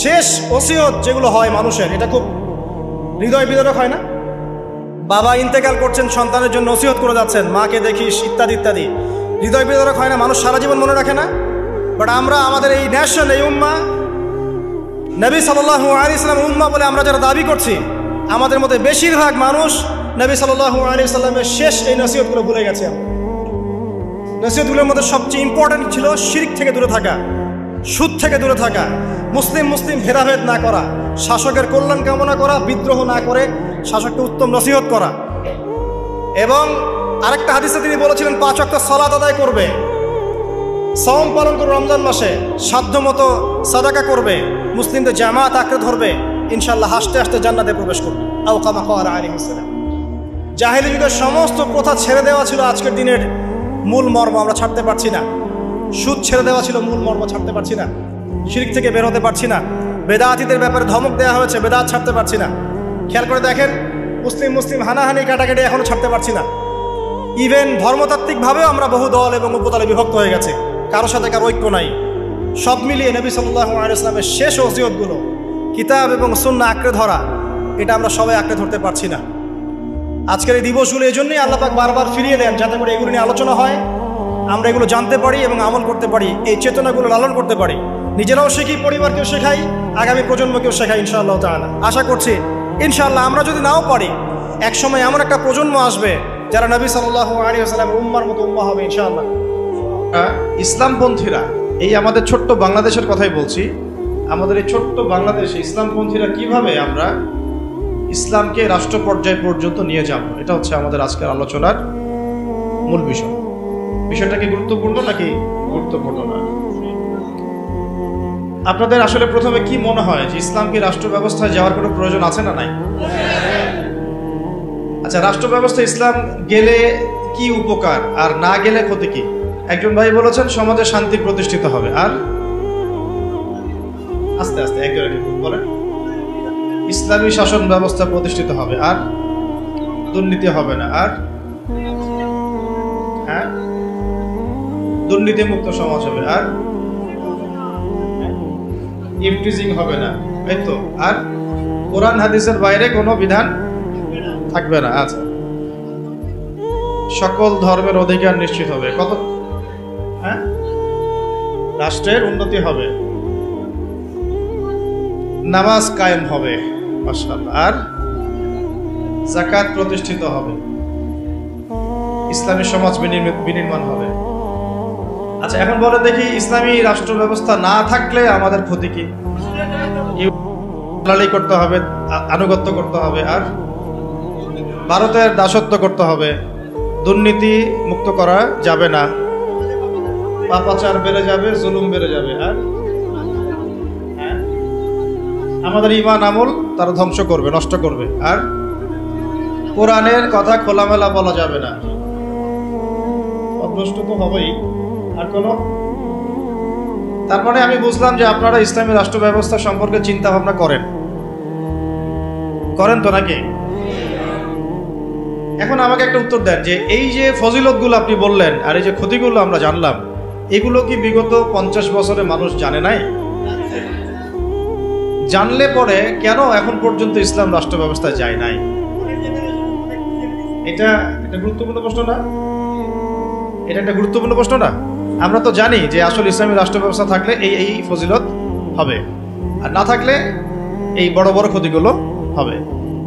শেষ ওসিয়ত যেগুলো হয় মানুষের, এটা খুব হৃদয় বিদারক হয় না? বাবা ইন্তেকাল করছেন, সন্তানের জন্য নসিহত করে যাচ্ছেন, মাকে দেখিস ইত্যাদি ইত্যাদি। হৃদয় বিদারক হয় না? মানুষ সারা জীবন মনে রাখে না? বাট আমরা আমাদের এই ন্যাশন, এই উম্মাহ, নবী সাল্লাল্লাহু আলাইহি ওয়াসাল্লাম উম্মাহ বলে আমরা যারা দাবি করছি, আমাদের মধ্যে বেশিরভাগ মানুষ নবী সাল্লাল্লাহু আলাইহি ওয়াসাল্লামের শেষ এই নসিহতগুলো ভুলে গেছে। নসিহতগুলোর মধ্যে সবচেয়ে ইম্পর্টেন্ট ছিল শিরক থেকে দূরে থাকা, সুদ থেকে দূরে থাকা, মুসলিম ভেদাভেদ না করা, শাসকের কল্যাণ কামনা করা, বিদ্রোহ না করে শাসককে উত্তম নসিহত করা। এবং আরেকটা হাদিসে তিনি বলেছিলেন 5 ওয়াক্ত সালাত আদায় করবে, সওম পালন করবে, রমজান মাসে সাধ্যমতো সাদাকা করবে, মুসলিমদের জামাত আঁকড়ে ধরবে, ইনশাআল্লাহ হাসতে হাসতে জান্নাতে প্রবেশ করবে। আও কামা ক্বালা আলাইহিস সালাম। জাহেলি যুগের সমস্ত প্রথা ছেড়ে দেওয়া ছিল আজকের দিনের মূল মর্ম, আমরা ছাড়তে পারছি না। সুদ ছেড়ে দেওয়া ছিল মূল মর্ম, ছাড়তে পারছি না। শিরক থেকে বের হতে পারছি না। বেদাতীদের ব্যাপারে ধমক দেওয়া হয়েছে, বেদাত ছাড়তে পারছি না। খেয়াল করে দেখেন, মুসলিম হানাহানি কাটাকাটি এখনো ছাড়তে পারছি না। ইভেন ধর্মতাত্ত্বিকভাবেও আমরা বহু দল এবং উপদলে বিভক্ত হয়ে গেছে, কারোর সাথে কারো ঐক্য নাই। সব মিলিয়ে নবী সাল্লাল্লাহু আলাইহি ওয়াসাল্লামের শেষ ওসিয়তগুলো, কিতাব এবং সুন্নাহ আঁকড়ে ধরা, এটা আমরা সবাই আঁকড়ে ধরতে পারছি না। আজকের এই দিবসগুলো এই জন্যই আল্লাহ পাক বারবার ফিরিয়ে দেন, যাতে করে এগুলো নিয়ে আলোচনা হয়, আমরা এগুলো জানতে পারি এবং আমল করতে পারি, এই চেতনাগুলো লালন করতে পারি, নিজেরাও শিখি, পরিবারকেও শেখাই, আগামী প্রজন্মকেও শেখাই ইনশাআল্লাহ তাআলা। আশা করছি ইনশাআল্লাহ আমরা যদি নাও পারি, একসময় এমন একটা প্রজন্ম আসবে যারা নবী সাল্লাল্লাহু আলাইহি ওয়াসাল্লামের উম্মার মতো উম্মাহ হবে ইনশাআল্লাহ। ইসলামপন্থীরা, এই আমাদের ছোট্ট বাংলাদেশের কথাই বলছি, আমাদের এই ছোট্ট বাংলাদেশে ইসলামপন্থীরা কিভাবে আমরা ইসলামকে রাষ্ট্র পর্যায় পর্যন্ত নিয়ে যাব, এটা হচ্ছে আমাদের আজকের আলোচনার মূল বিষয়। বিষয়টা কি গুরুত্বপূর্ণ নাকি গুরুত্বপূর্ণ না? আপনাদের আসলে প্রথমে কি মনে হয় যে ইসলাম কি রাষ্ট্র ব্যবস্থায় যাওয়ার কোনো প্রয়োজন আছে না নাই? আচ্ছা, রাষ্ট্র ব্যবস্থা ইসলাম গেলে কি উপকার আর না গেলে ক্ষতি কি? একজন ভাই বলেছেন সমাজে শান্তি প্রতিষ্ঠিত হবে, আর আস্তে আস্তে একজন বলেন ইসলামী শাসন ব্যবস্থা প্রতিষ্ঠিত হবে, আর দুর্নীতি হবে না, আর হ্যাঁ দুর্নীতি মুক্ত সমাজ হবে, আর ইফটিজিং হবে না, এই তো, আর কোরআন হাদিসের বাইরে কোনো বিধান থাকবে না। আচ্ছা, সকল ধর্মের অধিকার নিশ্চিত হবে, কত? হ্যাঁ, রাষ্ট্রের উন্নতি হবে, নামাজ কায়েম হবে, মাশাআল্লাহ, আর যাকাত প্রতিষ্ঠিত হবে, ইসলামী সমাজ বিনির্মাণ হবে। আচ্ছা, এখন বলে দেখি ইসলামী রাষ্ট্র ব্যবস্থা না থাকলে আমাদের ক্ষতি কি? করতে হবে, আনুগত্য করতে হবে, আর ভারতের দাসত্ব করতে হবে, দুর্নীতি মুক্ত করা যাবে না, পাপাচার বেড়ে যাবে, জুলুম বেড়ে যাবে, আর আমাদের ঈমান আমল তারা ধ্বংস করবে, নষ্ট করবে, আর কোরআনের কথা খোলামেলা বলা যাবে না, অভ্রষ্ট তো হবেই। আর কোনো? তারপরে আমি বুঝলাম যে আপনারা ইসলামী রাষ্ট্র ব্যবস্থা সম্পর্কে চিন্তা ভাবনা করেন তো নাকি? এখন আমাকে একটা উত্তর দেন যে এই যে ফজিলতগুলো আপনি বললেন আর এই যে ক্ষতিগুলো আমরা জানলাম, এগুলো কি বিগত 50 বছরে মানুষ জানে নাই? জানলে পরে কেন এখন পর্যন্ত ইসলাম রাষ্ট্র ব্যবস্থায় যায় নাই? এটা একটা গুরুত্বপূর্ণ প্রশ্ন না? এটা একটা গুরুত্বপূর্ণ প্রশ্ন না? আমরা তো জানি যে আসলে ইসলামী রাষ্ট্র ব্যবস্থা থাকলে এই ফজিলত হবে, আর না থাকলে এই বড় বড় ক্ষতিগুলো হবে।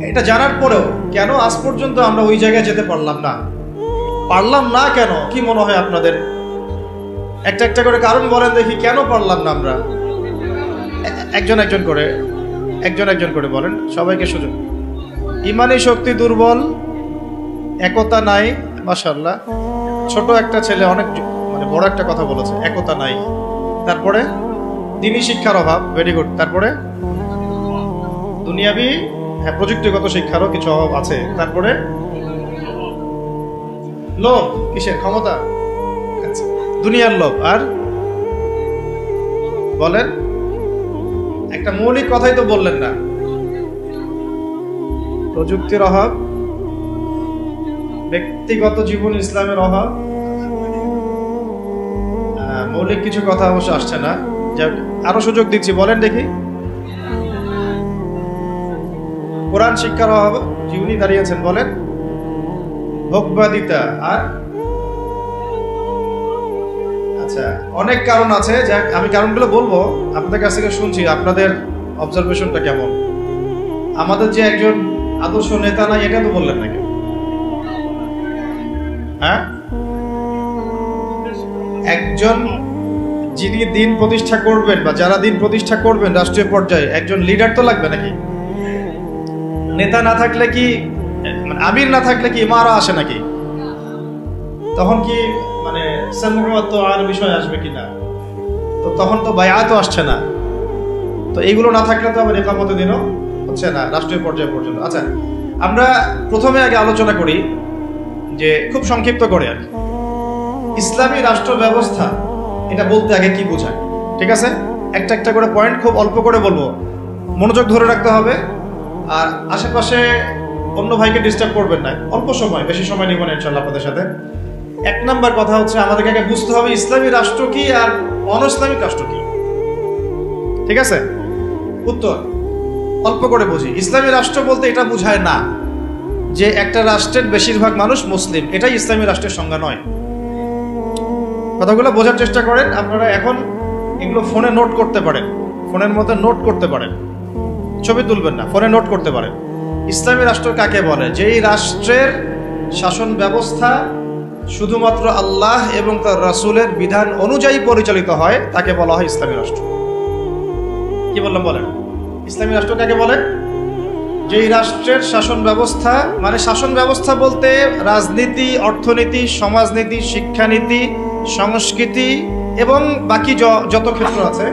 এটা জানার পরেও কেন আজ পর্যন্ত আমরা ওই জায়গায় যেতে পারলাম না কেন? কি মনে হয় আপনাদের? একটা করে কারণ বলেন দেখি, কেন পারলাম না আমরা? একজন একজন করে বলেন, সবাইকে সুযোগ। ইমানি শক্তি দুর্বল, একতা নাই। মাশাআল্লাহ, ছোট একটা ছেলে অনেক মানে বড় একটা কথা বলেছে, একতা নাই। তারপরে দ্বীনি শিক্ষার অভাব, ভেরি গুড। তারপরে দুনিয়াবি, হ্যাঁ, প্রযুক্তিগত শিক্ষারও কিছু অভাব আছে। তারপরে লোভ, কিসের? ক্ষমতা, দুনিয়ার লোভ। আর বলেন, একটা মৌলিক কথাই তো বললেন না। প্রযুক্তির অভাব, ব্যক্তিগত জীবন ইসলামের অভাব, মৌলিক কিছু কথা অবশ্য আসছে না। আরো সুযোগ দিচ্ছি, বলেন দেখি। কোরআন শিক্ষার অভাব, যিনি দাঁড়িয়েছেন বলেন। ভোগবাদিতা, আর আচ্ছা অনেক কারণ আছে, যাক আমি কারণগুলো বলবো, আপনাদের কাছ থেকে শুনছি আপনাদের অবজারভেশনটা কেমন। আমাদের যে একজন আদর্শ নেতা নাই এটা তো বললেন নাকি? হ্যাঁ, একজন যিনি দিন প্রতিষ্ঠা করবেন বা যারা দিন প্রতিষ্ঠা করবেন রাষ্ট্রীয় পর্যায়ে একজন লিডার তো লাগবে নাকি? নেতা না থাকলে কি, মানে আমির না থাকলে কি ইমারা আসে নাকি? তখন কি মানে সামউত আর বিষয় আসবে কিনা? তো তখন তো বায়াতও আসছে না। তো এইগুলো না থাকলে তো আবার ইকামতের দিনও হচ্ছে না রাষ্ট্রীয় পর্যায়ে পর্যন্ত। আচ্ছা, আমরা প্রথমে আগে আলোচনা করি যে খুব সংক্ষিপ্ত করে আর ইসলামী রাষ্ট্র ব্যবস্থা এটা বলতে আগে কি বোঝায়, ঠিক আছে? একটা একটা করে পয়েন্ট খুব অল্প করে বলবো, মনোযোগ ধরে রাখতে হবে, আর আশেপাশে অন্য ভাইকে ডিস্টার্ব করবেন না। অল্প সময়, বেশি সময় নিব না ইনশাআল্লাহ আপনাদের সাথে। এক নাম্বার কথা হচ্ছে আমাদেরকে আগে বুঝতে হবে ইসলামী রাষ্ট্র কি আর অন ইসলামিক রাষ্ট্র কি, ঠিক আছে? উত্তর অল্প করে বুঝি। ইসলামী রাষ্ট্র বলতে এটা বোঝায় না যে একটা রাষ্ট্রের বেশিরভাগ মানুষ মুসলিম, এটাই ইসলামী রাষ্ট্রের সংজ্ঞা নয়। কথাগুলো বোঝার চেষ্টা করেন। আপনারা এখন এগুলো ফোনে নোট করতে পারেন, ফোনের মধ্যে নোট করতে পারেন, ছবি তুলবেন না, ফোনে নোট করতে পারেন। ইসলামী রাষ্ট্র কাকে বলে? যেই রাষ্ট্রের শাসন ব্যবস্থা শুধুমাত্র আল্লাহ এবং তার রাসূলের বিধান অনুযায়ী পরিচালিত হয় তাকে বলা হয় ইসলামী রাষ্ট্র। কি বললাম বলেন? ইসলামী রাষ্ট্র কাকে বলে? যেই রাষ্ট্রের শাসন ব্যবস্থা, মানে শাসন ব্যবস্থা বলতে রাজনীতি, অর্থনীতি, সমাজনীতি, শিক্ষানীতি, সংস্কৃতি এবং বাকি যত ক্ষেত্র আছে,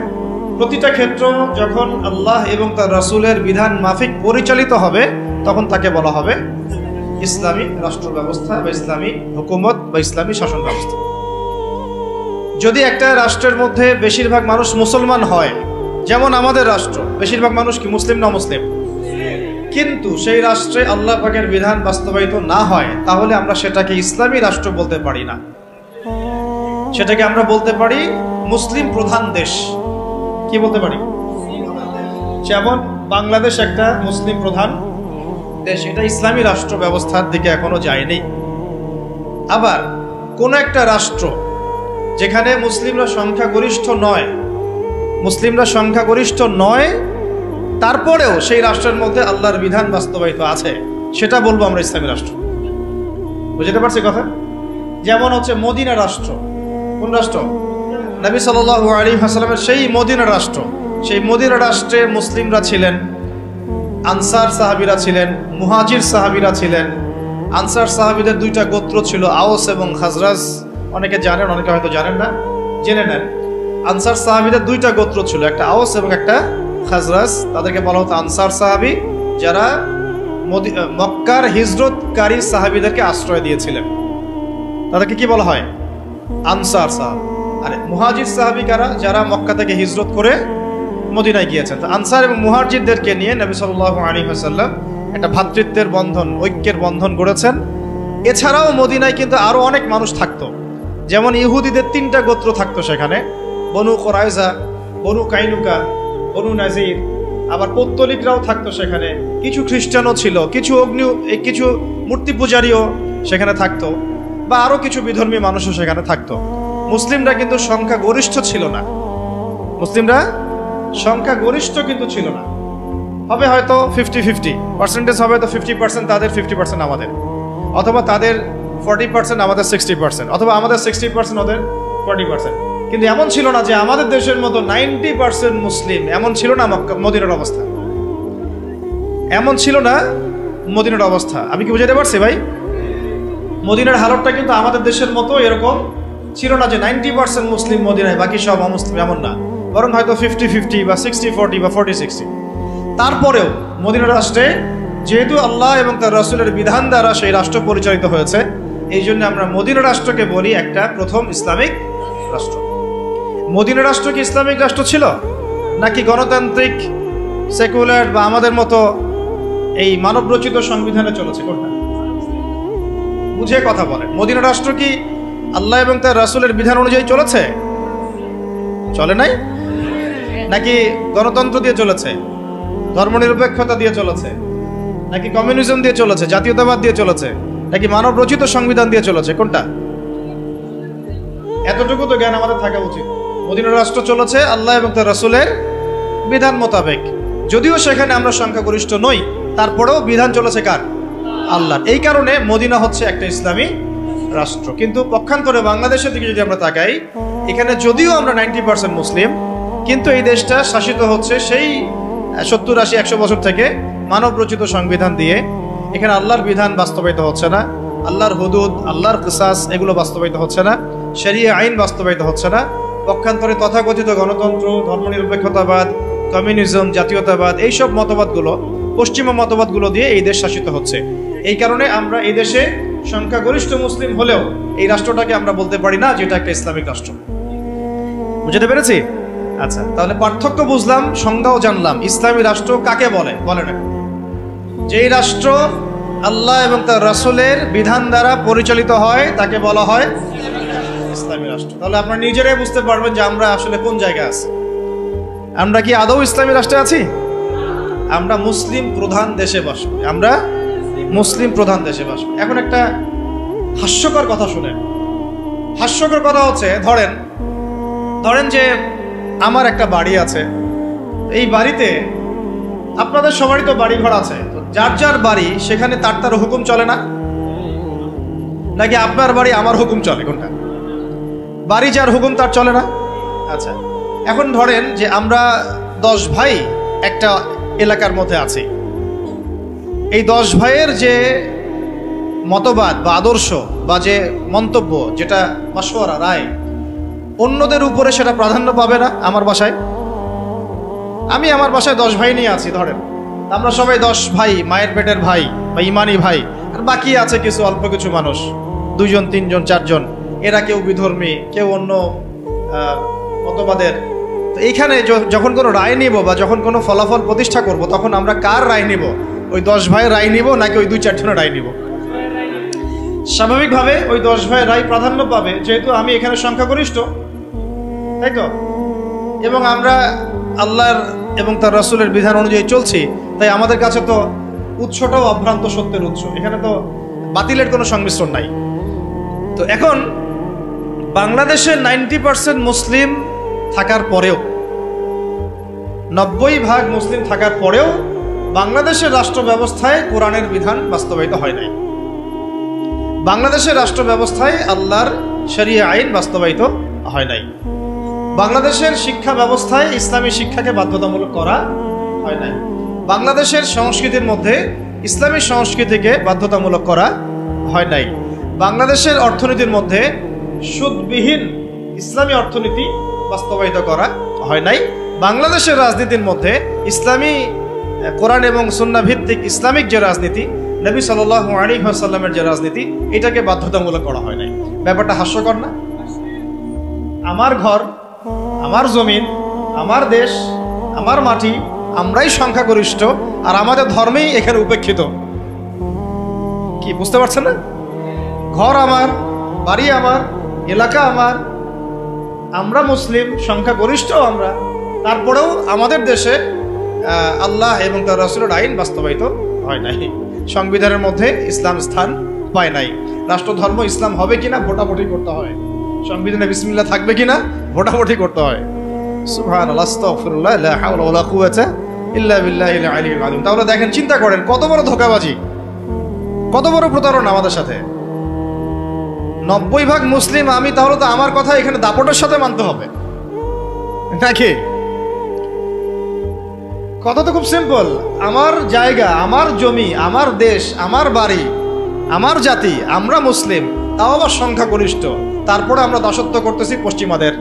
প্রতিটা ক্ষেত্র যখন আল্লাহ এবং তার রাসূলের বিধান মাফিক পরিচালিত হবে তখন তাকে বলা হবে ইসলামী রাষ্ট্র ব্যবস্থা বা ইসলামী হুকুমত বা ইসলামী শাসন ব্যবস্থা। যদি একটা রাষ্ট্রের মধ্যে বেশিরভাগ মানুষ মুসলমান হয়, যেমন আমাদের রাষ্ট্র, বেশিরভাগ মানুষ কি মুসলিম না মুসলিম? কিন্তু সেই রাষ্ট্রে আল্লাহ পাকের বিধান বাস্তবায়িত না হয়, তাহলে আমরা সেটাকে ইসলামী রাষ্ট্র বলতে পারি না, সেটাকে আমরা বলতে পারি মুসলিম প্রধান দেশ। কি বলতে পারি? যেমন বাংলাদেশ একটা মুসলিম প্রধান দেশ, এটা ইসলামী রাষ্ট্র ব্যবস্থার দিকে এখনো যায়নি। আবার কোন একটা রাষ্ট্র যেখানে মুসলিমরা সংখ্যাগরিষ্ঠ নয়, মুসলিমরা সংখ্যাগরিষ্ঠ নয়, তারপরেও সেই রাষ্ট্রের মধ্যে আল্লাহর বিধান বাস্তবায়িত আছে, সেটা বলবো আমরা ইসলামী রাষ্ট্র। বুঝতে পারছি কথা? যেমন হচ্ছে মদিনা রাষ্ট্র। কোন রাষ্ট্র? নবী সাল্লাল্লাহু আলাইহি ওয়াসাল্লামের সেই মদিনা রাষ্ট্র। সেই মদিনা রাষ্ট্রে মুসলিমরা ছিলেন, আনসার সাহাবীরা ছিলেন, মুহাজির সাহাবীরা ছিলেন। আনসার সাহাবীদের দুইটা গোত্র ছিল, আওস এবং খাজরাজ। অনেকে জানেন, অনেকে হয়তো জানেন না, জেনে নেন। আনসার সাহাবীদের দুইটা গোত্র ছিল, একটা আওস এবং একটা খাজরাজ। তাদেরকে বলা হতো আনসার সাহাবী, যারা মক্কার হিজরতকারী সাহাবীদেরকে আশ্রয় দিয়েছিলেন। তাদেরকে কি বলা হয়? আনসার সাহাবী। আর মুহাজির সাহাবী কারা? যারা মক্কা থেকে হিজরত করে মদিনায় গিয়েছেন। তো আনসার এবং মুহাজিরদেরকে নিয়ে নবী সাল্লাল্লাহু আলাইহি ওয়াসাল্লাম একটা ভ্রাতৃত্বের বন্ধন, ঐক্যের বন্ধন গড়েছেন। এছাড়াও মদিনায় কিন্তু আরো অনেক মানুষ থাকতো, যেমন ইহুদিদের তিনটা গোত্র থাকতো সেখানে, বনু কুরাইজা, বনু কাইনুকা, বনু নাজির। আবার পৌত্তলিকরাও থাকতো সেখানে, কিছু খ্রিস্টানও ছিল, কিছু মূর্তি পূজারীও সেখানে থাকতো, বা আরো কিছু বিধর্মী মানুষও সেখানে থাকতো। মুসলিমরা কিন্তু সংখ্যা গরিষ্ঠ ছিল না, মুসলিমরা সংখ্যা গরিষ্ঠ কিন্তু ছিল না। হবে হয়তো 50-50 পার্সেন্টেজ, হবে তো 50% তাদের, 50% আমাদের, অথবা তাদের 40% আমাদের 60%, অথবা আমাদের 60% ওদের 40%। কিন্তু এমন ছিল না যে আমাদের দেশের মতো 90% মুসলিম, এমন ছিল না মদিনার অবস্থা, এমন ছিল না মদিনার অবস্থা। আমি কি বুঝাতে পারছি ভাই? মদিনার হালতটা কিন্তু আমাদের দেশের মতো এরকম ছিল না যে 90% মুসলিম মদিনায়, বাকি সব অমুসলিম, এমন না। বরং হয়তো 50-50 বা 60-40 বা 40-60। তারপরেও মদিনা রাষ্ট্রে যেহেতু আল্লাহ এবং তার রাসূলের বিধান দ্বারা সেই রাষ্ট্র পরিচালিত হয়েছে, এই জন্য আমরা মদিনা রাষ্ট্রকে বলি একটা প্রথম ইসলামিক রাষ্ট্র। মদিনা রাষ্ট্র কি ইসলামিক রাষ্ট্র ছিল, নাকি গণতান্ত্রিক সেকুলার বা আমাদের মতো এই মানবরচিত সংবিধানে চলেছে? কোনটা? বুঝে কথা বলেন। মদিনা রাষ্ট্র কি আল্লাহ এবং তার রাসূলের বিধান অনুযায়ী চলেছে? চলে নাই? নাকি গণতন্ত্র দিয়ে চলেছে, ধর্মনিরপেক্ষতা দিয়ে চলেছে, নাকি কমিউনিজম দিয়ে চলেছে, জাতীয়তাবাদ দিয়ে চলেছে? নাকি মানব রচিত সংবিধান দিয়ে চলেছে? কোনটা? এতটুকু তো জ্ঞান আমাদের থাকা উচিত। মদিনা রাষ্ট্র চলেছে আল্লাহ এবং তার রাসূলের বিধান মোতাবেক, যদিও সেখানে আমরা সংখ্যাগরিষ্ঠ নই, তারপরেও বিধান চলেছে কার? আল্লাহর। এই কারণে মদিনা হচ্ছে একটা ইসলামী রাষ্ট্র। কিন্তু পক্ষান্তরে বাংলাদেশের দিকে যদি আমরা তাকাই, এখানে যদিও আমরা 90% মুসলিম, কিন্তু এই দেশটা শাসিত হচ্ছে সেই 70, 80, 100 বছর থেকে মানব রচিত সংবিধান দিয়ে। এখানে আল্লাহর বিধান বাস্তবায়িত হচ্ছে না, আল্লাহর হুদুদ, আল্লাহর কিসাস এগুলো বাস্তবায়িত হচ্ছে না, শরিয়া আইন বাস্তবায়িত হচ্ছে না। পক্ষান্তরে তথাকথিত গণতন্ত্র, ধর্মনিরপেক্ষতাবাদ, কমিউনিজম, জাতীয়তাবাদ, এইসব মতবাদগুলো, পশ্চিমা মতবাদগুলো দিয়ে এই দেশ শাসিত হচ্ছে। এই কারণে আমরা এই দেশে সংখ্যাগরিষ্ঠ মুসলিম হলেও এই রাষ্ট্রটাকে আমরা বলতে পারি না যেটা একটা ইসলামিক রাষ্ট্র। বুঝতে পেরেছি? আচ্ছা, তাহলে পার্থক্য বুঝলাম, সংজ্ঞাও জানলাম। ইসলামী রাষ্ট্র কাকে বলে? বলে না, যেই রাষ্ট্র আল্লাহ এবং তার রাসূলের বিধান দ্বারা পরিচালিত হয় তাকে বলা হয় ইসলামী রাষ্ট্র। তাহলে আপনারা নিজেরাই বুঝতে পারবেন যে আমরা আসলে কোন জায়গায় আছি। আমরা কি আদৌ ইসলামী রাষ্ট্রে আছি? আমরা মুসলিম প্রধান দেশে বাস করি, আমরা মুসলিম প্রধান দেশে বাস করি। এখন একটা হাস্যকর কথা শুনেন। হাস্যকর কথা হচ্ছে, ধরেন যে আমার একটা বাড়ি আছে, এই বাড়িতে আপনাদের সবারই তো বাড়ি ঘর আছে, যার যার বাড়ি সেখানে তার হুকুম চলে না, নাকি আপনার বাড়ি আমার হুকুম চলে? কোনটা? বাড়ি যার হুকুম তার চলে না। আচ্ছা, এখন ধরেন যে আমরা 10 ভাই একটা এলাকার মধ্যে আছি। এই 10 ভাইয়ের যে মতবাদ বা আদর্শ বা যে মন্তব্য, যেটা মাশওয়ারা, রায়, অন্যদের উপরে সেটা প্রাধান্য পাবে না। আমার বাসায়, আমি আমার বাসায় 10 ভাই নিয়ে আছি, ধরেন আমরা সবাই 10 ভাই, মায়ের পেটের ভাই বা ইমানি ভাই, আর বাকি আছে কিছু অল্প কিছু মানুষ, 2 জন 3 জন 4 জন, এরা কেউ বিধর্মী, কেউ অন্য মতবাদের। তো এইখানে যখন কোনো রায় নিব বা যখন কোনো ফলাফল প্রতিষ্ঠা করব, তখন আমরা কার রায় নিব? ওই 10 ভাইয়ের রায় নিব নাকি ওই 2-4 জনের রায় নিব? স্বাভাবিকভাবে ওই 10 ভাইয়ের রায় প্রাধান্য পাবে, যেহেতু আমি এখানে সংখ্যাগরিষ্ঠ, তাই তো? এবং আমরা আল্লাহর এবং তার রাসূলের বিধান অনুযায়ী চলছি, তাই আমাদের কাছে তো উৎসটাও অভ্রান্ত সত্যের উৎস, এখানে তো বাতিলের কোনো সংমিশ্রণ নাই। তো এখন বাংলাদেশে 90% মুসলিম থাকার পরেও, 90% মুসলিম থাকার পরেও বাংলাদেশের রাষ্ট্র ব্যবস্থায় কোরআনের বিধান বাস্তবায়িত হয় নাই। বাংলাদেশের রাষ্ট্র ব্যবস্থায় আল্লাহর শরিয়া আইন বাস্তবায়িত হয় নাই। বাংলাদেশের শিক্ষা ব্যবস্থায় ইসলামী শিক্ষাকে বাধ্যতামূলক করা হয় নাই। বাংলাদেশের সংস্কৃতির মধ্যে ইসলামী সংস্কৃতিকে বাধ্যতামূলক করা হয় নাই। বাংলাদেশের অর্থনীতির মধ্যে সুদবিহীন ইসলামী অর্থনীতি বাস্তবায়িত করা হয় নাই। বাংলাদেশের রাজনীতির মধ্যে ইসলামী কোরআন এবং সুন্নাহ ভিত্তিক ইসলামিক যে রাজনীতি, নবী সাল্লাল্লাহু আলাইহি ওয়াসাল্লামের যে রাজনীতি, এটাকে বাধ্যতামূলক করা হয় নাই। ব্যাপারটা হাস্যকর না? আমার ঘর, আমার জমিন, আমার দেশ, আমার মাটি, আমরাই সংখ্যাগরিষ্ঠ, আর আমাদের ধর্মেই এখানে উপেক্ষিত। কি বুঝতে পারছেন না? ঘর আমার, বাড়ি আমার, এলাকা আমার, আমরা মুসলিম, সংখ্যাগরিষ্ঠ আমরা, তারপরেও আমাদের দেশে আল্লাহ এবং তার রাসূলের আইন বাস্তবায়িত হয় নাই। সংবিধানের মধ্যে ইসলাম স্থান পায় নাই। রাষ্ট্রধর্ম ইসলাম হবে কিনা ভোটাভুটি করতে হয়, সংবিধানে বিসমিল্লাহ থাকবে কিনা ভোটাভুটি করতে হয়। সুবহানাল্লাহ, আস্তাগফিরুল্লাহ, লা হাওলা ওয়ালা কুওয়াতা ইল্লা বিল্লাহিল আলিয়্যিল আযীম। তাহলে দেখেন, চিন্তা করেন কত বড় ধোঁকাবাজি, কত বড় প্রতারণা আমাদের সাথে। 90% মুসলিম আমি, তাহলে তো আমার কথা এখানে দাপটের সাথে মানতে হবে নাকি? কথা তো খুব সিম্পল। আমার জায়গা, আমার জমি, আমার দেশ, আমার বাড়ি, আমার জাতি, আমরা মুসলিম, তাও আবার সংখ্যাগরিষ্ঠ, তারপরে আমরা দাসত্ব করতেছি পশ্চিমাদের।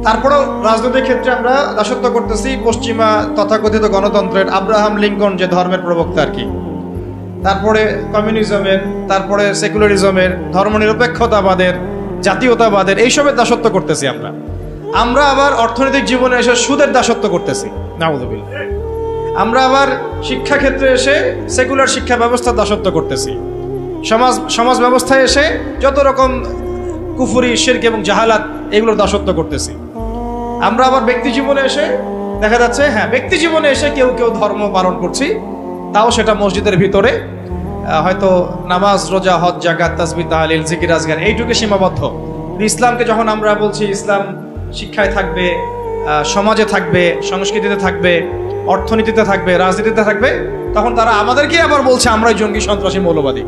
তারপরেও রাজনৈতিক ক্ষেত্রে আমরা দাসত্ব করতেছি পশ্চিমা তথাকথিত গণতন্ত্রের, আব্রাহাম লিঙ্কন যে ধর্মের প্রবক্তা আর কি, তারপরে কমিউনিজমের, তারপরে সেকুলারিজমের, ধর্মনিরপেক্ষতাবাদের, জাতীয়তাবাদের, এইসবের দাসত্ব করতেছি আমরা। আমরা আবার অর্থনৈতিক জীবনে এসে সুদের দাসত্ব করতেছি, নাউযুবিল্লাহ। আমরা আবার শিক্ষা ক্ষেত্রে এসে সেকুলার শিক্ষা ব্যবস্থার দাসত্ব করতেছি। সমাজ ব্যবস্থায় এসে যত রকম কুফরি, শিরক এবং জাহালাত, এগুলোর দাসত্ব করতেছি। আমরা আবার ব্যক্তি জীবনে এসে দেখা যাচ্ছে, ব্যক্তি জীবনে এসে কেউ কেউ ধর্ম পালন করছি, তাও সেটা মসজিদের ভিতরে, হয়তো নামাজ, রোজা, হজ, জাকাত, তাসবিহ, তাহলিল, জিকির, আজগার এইটুকু সীমাবদ্ধ। ইসলামকে যখন আমরা বলছি ইসলাম শিক্ষায় থাকবে, সমাজে থাকবে, সংস্কৃতিতে থাকবে, অর্থনীতিতে থাকবে, রাজনীতিতে থাকবে, তখন তারা আমাদেরকে আবার বলছে আমরাই জঙ্গি, সন্ত্রাসী, মৌলবাদী।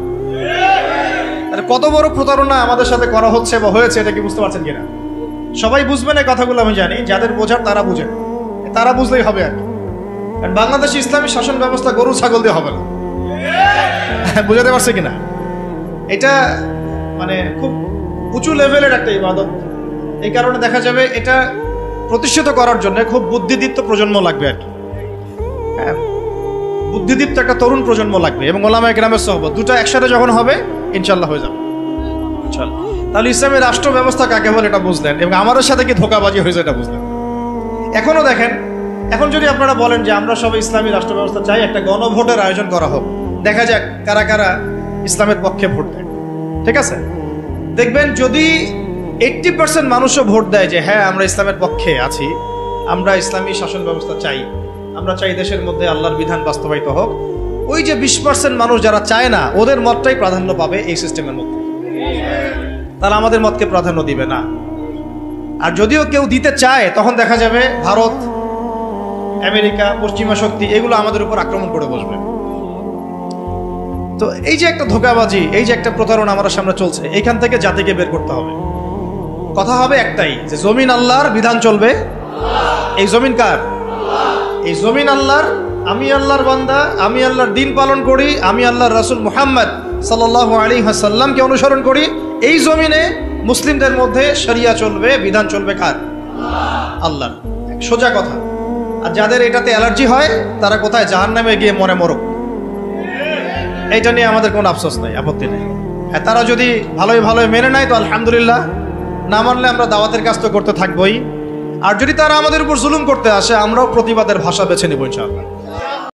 কত বড় প্রতারণা আমাদের সাথে করা হচ্ছে বা হয়েছে, এটা কি বুঝতে পারছেন কিনা? সবাই বুঝবে না কথাগুলো, আমি জানি। যাদের বোঝার তারা বুঝেন, তারা বুঝলেই হবে আর কি। কারণ বাংলাদেশে ইসলামী শাসন ব্যবস্থা গরু ছাগল দিয়ে হবে না। বুঝাতে পারছে কিনা? এটা মানে খুব উঁচু লেভেলের একটা ইবাদত। এই কারণে দেখা যাবে এটা প্রতিষ্ঠিত করার জন্য খুব বুদ্ধিদীপ্ত প্রজন্ম লাগবে আর কি। হ্যাঁ, বুদ্ধিদীপ্ত একটা তরুণ প্রজন্ম লাগবে এবং ওলামায়ে কেরামের সোহবত, দুটো একসাথে যখন হবে ইনশাল্লাহ হয়ে যাবে। তাহলে ইসলামের রাষ্ট্র ব্যবস্থা কাকে বলে এটা বুঝলেন, এবং আমাদের সাথে কি ধোঁকাবাজি হয়েছে এটা বুঝলেন। এখনো দেখেন, এখন যদি আপনারা বলেন যে আমরা সবাই ইসলামী রাষ্ট্র ব্যবস্থা চাই, একটা গণভোটের আয়োজন করা হোক, দেখা যাক কারা কারা ইসলামের পক্ষে ভোট দেয়। ঠিক আছে, দেখবেন যদি 80% মানুষও ভোট দেয় যে হ্যাঁ আমরা ইসলামের পক্ষে আছি, আমরা ইসলামী শাসন ব্যবস্থা চাই, আমরা চাই দেশের মধ্যে আল্লাহর বিধান বাস্তবায়িত হোক, ওই যে 20% মানুষ যারা চায় না, ওদের মতটাই প্রাধান্য পাবে এই সিস্টেমের মধ্যে। তারা আমাদের মতকে প্রাধান্য দিবে না। আর যদিও কেউ দিতে চায়, তখন দেখা যাবে ভারত, আমেরিকা, পশ্চিমা শক্তি এগুলো আমাদের উপর আক্রমণ করে বসবে। তো এই যে একটা ধোঁকাবাজি, এই যে একটা প্রতারণা আমাদের সামনে চলছে, এইখান থেকে জাতিকে বের করতে হবে। কথা হবে একটাই, যে জমিন আল্লাহর, বিধান চলবে। এই জমিন কার? এই জমিন আল্লাহর। আমি আল্লাহর বান্দা, আমি আল্লাহর দিন পালন করি, আমি আল্লাহর রাসূল মুহাম্মদ সাল্লাল্লাহু আলাইহি ওয়াসাল্লামকে অনুসরণ করি। এই জমিনে মুসলিমদের মধ্যে শরিয়া চলবে, বিধান চলবে কার? আল্লাহর। সোজা কথা। আর যাদের এটাতে অ্যালার্জি হয় তারা কোথায়? জাহান্নামে গিয়ে মরে মরুক। এইটা নিয়ে আমাদের কোনো আফসোস নাই, আপত্তি নেই। হ্যাঁ, তারা যদি ভালোই ভালোই মেনে নেয় তো আলহামদুলিল্লাহ, না মানলে আমরা দাওয়াতের কাজ তো করতে থাকবোই। আর যদি তারা আমাদের উপর জুলুম করতে আসে, আমরাও প্রতিবাদের ভাষা বেছে নেব ইনশাআল্লাহ।